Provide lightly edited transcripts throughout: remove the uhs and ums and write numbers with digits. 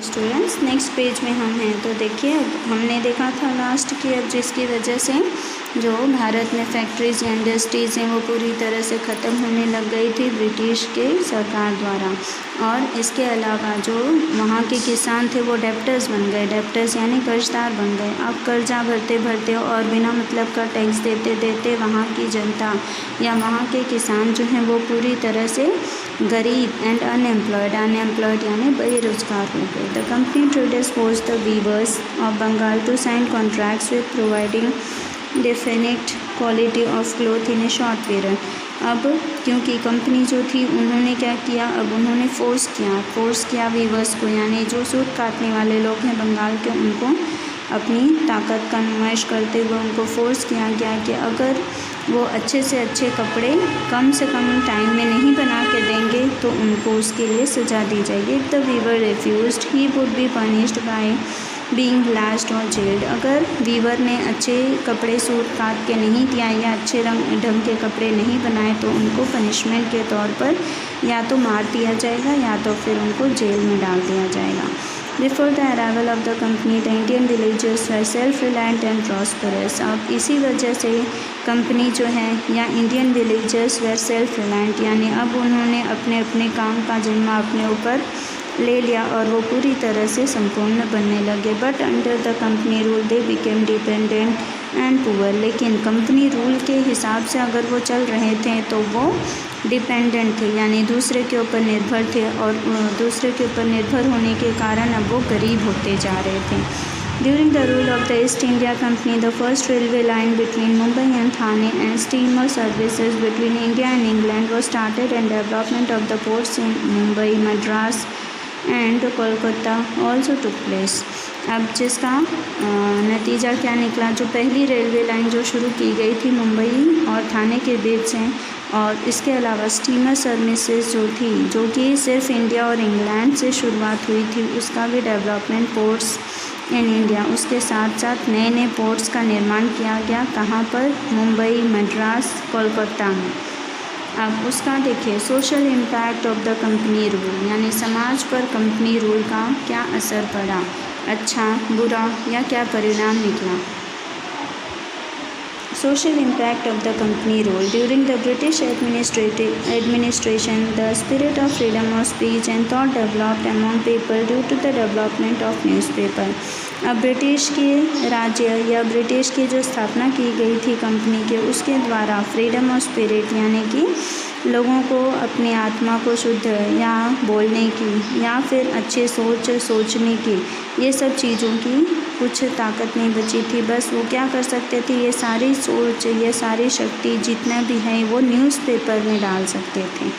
Students next page में हम हैं। तो देखिए हमने देखा था लास्ट की अब जिसकी वजह से जो भारत में फैक्ट्रीज़ या इंडस्ट्रीज़ हैं वो पूरी तरह से ख़त्म होने लग गई थी ब्रिटिश के सरकार द्वारा। और इसके अलावा जो वहाँ के किसान थे वो डेप्टर्स बन गए, डेप्टर्स यानी कर्जदार बन गए। अब कर्जा भरते भरते और बिना मतलब का टैक्स देते देते वहाँ की जनता या वहाँ के किसान जो हैं वो पूरी तरह से गरीब एंड अनएम्प्लॉयड यानी बेरोजगार हो गए। The company traders forced the weavers of Bengal to sign contracts with providing definite quality of cloth in a short period. अब क्योंकि कंपनी जो थी उन्होंने क्या किया, अब उन्होंने फोर्स किया वीवर्स को यानी जो सूत काटने वाले लोग हैं बंगाल के, उनको अपनी ताकत का नुमाइश करते हुए उनको फोर्स किया गया कि अगर वो अच्छे से अच्छे कपड़े कम से कम टाइम में नहीं बना के देंगे तो उनको उसके लिए सज़ा दी जाएगी। If the weaver refused he would be punished by being lashed और जेल्ड। अगर वीवर ने अच्छे कपड़े सूट काट के नहीं दिया या अच्छे ढंग के कपड़े नहीं बनाए तो उनको पनिशमेंट के तौर पर या तो मार दिया जाएगा या तो फिर उनको जेल में डाल दिया जाएगा। Before the arrival of the company, the Indian villagers were self-reliant and prosperous. अब इसी वजह से कंपनी जो है या इंडियन विलेजर्स वर सेल्फ-रिलायंट यानी अब उन्होंने अपने अपने काम का जिम्मा अपने ऊपर ले लिया और वो पूरी तरह से संपूर्ण बनने लगे। But under the company rule they became dependent and poor. लेकिन कंपनी रूल के हिसाब से अगर वो चल रहे थे तो वो डिपेंडेंट थे यानी दूसरे के ऊपर निर्भर थे और दूसरे के ऊपर निर्भर होने के कारण अब वो गरीब होते जा रहे थे। During the rule of the East India Company, the first railway line between Mumbai and Thane and steamer services between India and England was started and development of the ports in Mumbai, Madras and Kolkata also took place. अब जिसका नतीजा क्या निकला, जो पहली railway line जो शुरू की गई थी मुंबई और थाने के बीच से और इसके अलावा स्टीमर सर्विसेज जो थी जो कि सिर्फ इंडिया और इंग्लैंड से शुरुआत हुई थी उसका भी डेवलपमेंट पोर्ट्स इन इंडिया, उसके साथ साथ नए नए पोर्ट्स का निर्माण किया गया। कहाँ पर? मुंबई, मद्रास, कोलकाता में। अब उसका देखिए social impact of the company rule यानी समाज पर कंपनी रूल का क्या असर पड़ा, अच्छा बुरा या क्या परिणाम निकला। Social impact of the company rule. During the British administration, the spirit of freedom of speech and thought developed among people due to the development of newspaper. अब ब्रिटिश के राज्य या ब्रिटिश की जो स्थापना की गई थी कंपनी के, उसके द्वारा फ्रीडम ऑफ स्पिरिट यानी कि लोगों को अपनी आत्मा को शुद्ध या बोलने की या फिर अच्छे सोचने की, ये सब चीज़ों की कुछ ताकत नहीं बची थी। बस वो क्या कर सकते थे, ये सारी सोच ये सारी शक्ति जितना भी है वो न्यूज़पेपर में डाल सकते थे।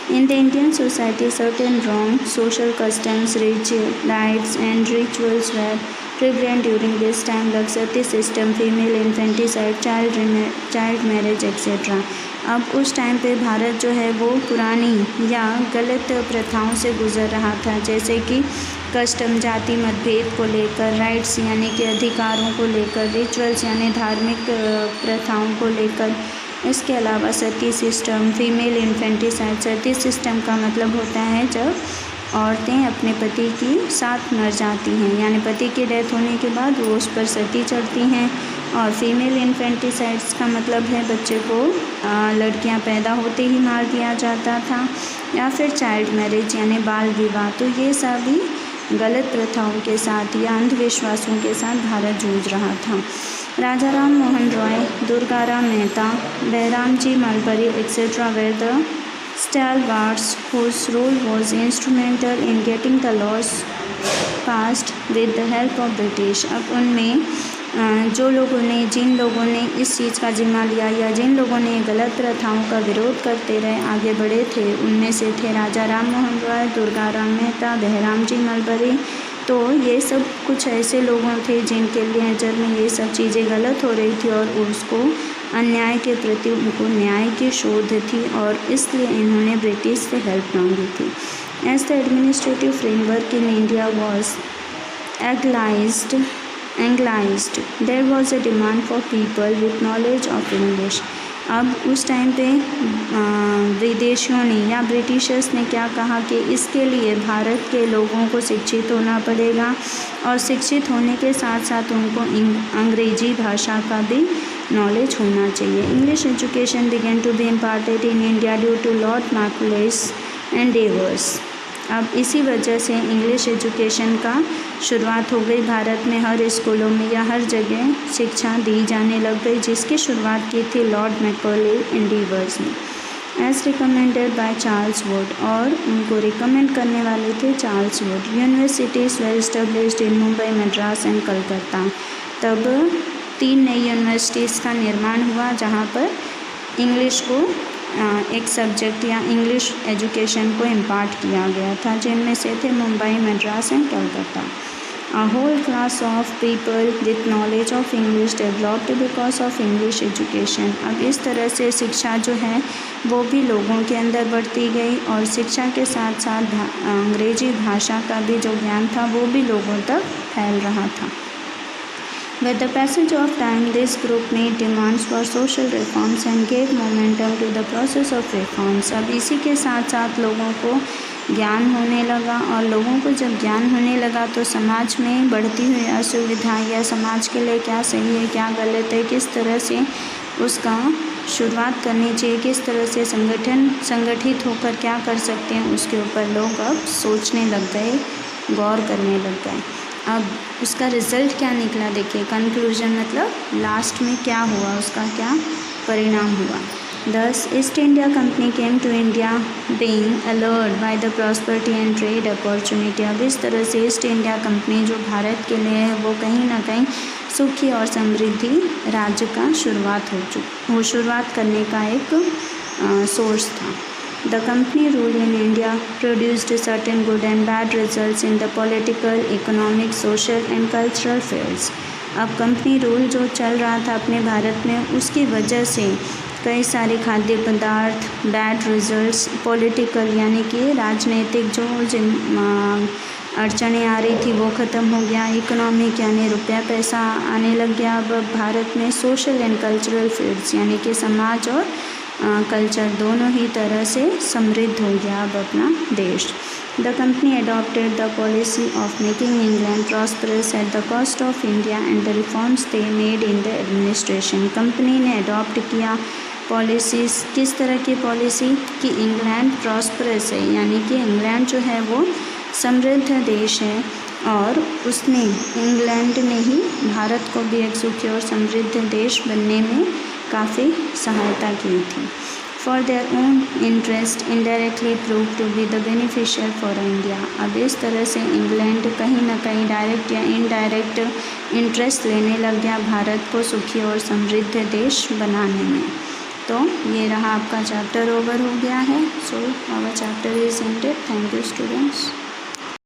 In the Indian society, certain wrong social customs, rites and rituals were prevalent during this time, like sati system, female infanticide, child marriage etc. अब उस टाइम पे भारत जो है वो पुरानी या गलत प्रथाओं से गुज़र रहा था, जैसे कि कस्टम जाति मतभेद को लेकर, राइट्स यानी कि अधिकारों को लेकर, रिचुअल्स यानी धार्मिक प्रथाओं को लेकर, इसके अलावा सती सिस्टम, फीमेल इन्फेंटिसाइड। सती सिस्टम का मतलब होता है जब औरतें अपने पति की साथ मर जाती हैं यानी पति की डेथ होने के बाद वो उस पर सती चढ़ती हैं। और फीमेल इन्फेंटिसाइड्स का मतलब है बच्चे को लड़कियां पैदा होते ही मार दिया जाता था। या फिर चाइल्ड मैरिज यानी बाल विवाह। तो ये सभी गलत प्रथाओं के साथ या अंधविश्वासों के साथ भारत जूझ रहा था। Raja Ram Mohan Roy, Durgaram Mehta, Behram ji Malabari etcetera were the stalwarts whose role was instrumental in getting the laws passed with the help of British। अब उनमें जिन लोगों ने इस चीज़ का जिम्मा लिया या जिन लोगों ने गलत प्रथाओं का विरोध करते रहे आगे बढ़े थे, उनमें से थे राजा राम मोहन रॉय, दुर्गाराम मेहता, बहराम जी मलबरी। तो ये सब कुछ ऐसे लोगों थे जिनके लिए में ये सब चीज़ें गलत हो रही थी और उसको अन्याय के प्रति उनको न्याय की शोध थी और इसलिए इन्होंने ब्रिटिश से हेल्प मांगी थी। As the administrative framework in India was anglicised, there was a demand for people with knowledge of English। अब उस टाइम पे विदेशियों ने या ब्रिटिशर्स ने क्या कहा कि इसके लिए भारत के लोगों को शिक्षित होना पड़ेगा और शिक्षित होने के साथ साथ उनको अंग्रेजी भाषा का भी नॉलेज होना चाहिए। English education began to be imparted in India due to Lord Macaulay's endeavours. अब इसी वजह से इंग्लिश एजुकेशन का शुरुआत हो गई भारत में, हर स्कूलों में या हर जगह शिक्षा दी जाने लग गई, जिसकी शुरुआत की थी लॉर्ड मैकॉले एंडेवर्स ने as recommended by Charles Wood, और उनको रिकमेंड करने वाले थे Charles Wood. Universities were established in Mumbai, Madras and Calcutta. तब 3 नई यूनिवर्सिटीज़ का निर्माण हुआ जहाँ पर इंग्लिश को एक सब्जेक्ट या इंग्लिश एजुकेशन को इम्पार्ट किया गया था, जिनमें से थे Mumbai, Madras and Calcutta. A whole class of people with knowledge of English developed because of English education। अब इस तरह से शिक्षा जो है वो भी लोगों के अंदर बढ़ती गई और शिक्षा के साथ साथ अंग्रेजी भाषा का भी जो ज्ञान था वो भी लोगों तक फैल रहा था। With the passage of time, this group made demands for social reforms and gave momentum to the process of reforms। अब इसी के साथ साथ लोगों को ज्ञान होने लगा, और लोगों को जब ज्ञान होने लगा तो समाज में बढ़ती हुई असुविधा या समाज के लिए क्या सही है क्या गलत है, किस तरह से उसका शुरुआत करनी चाहिए, किस तरह से संगठित होकर क्या कर सकते हैं, उसके ऊपर लोग अब सोचने लग गए, गौर करने लग गए। अब उसका रिज़ल्ट क्या निकला देखिए, कंक्लूजन मतलब लास्ट में क्या हुआ, उसका क्या परिणाम हुआ। Thus, East India Company came to India being allured by the prosperity and trade opportunity। अब इस तरह से ईस्ट इंडिया कंपनी जो भारत के लिए है वो कहीं ना कहीं सुखी और समृद्धि राज्य का शुरुआत करने का एक सोर्स था। The company rule in India produced certain good and bad results in the political, economic, social and cultural fields। अब कंपनी रूल जो चल रहा था अपने भारत में, उसकी वजह से कई सारे खाद्य पदार्थ, बैड रिजल्ट्स, पॉलिटिकल यानी कि राजनीतिक जो अड़चनें आ रही थी वो ख़त्म हो गया, इकोनॉमिक यानी रुपया पैसा आने लग गया। अब भारत में सोशल एंड कल्चरल फील्ड्स यानी कि समाज और कल्चर दोनों ही तरह से समृद्ध हो गया अब अपना देश। The company adopted the policy of making England prosperous at the cost of India and the reforms they made in the administration. Company ने अडॉप्ट किया पॉलिसीज़, किस तरह की पॉलिसी कि इंग्लैंड प्रॉस्परस है यानी कि इंग्लैंड जो है वो समृद्ध देश है, और उसने इंग्लैंड ने ही भारत को भी एक सुखी और समृद्ध देश बनने में काफ़ी सहायता की थी। For their own interest indirectly prove to be the beneficial for India. अब इस तरह से इंग्लैंड कहीं ना कहीं डायरेक्ट या इनडायरेक्ट इंटरेस्ट लेने लग गया भारत को सुखी और समृद्ध देश बनाने में। तो ये रहा आपका चैप्टर ओवर हो गया है। So our chapter is ended. Thank you students.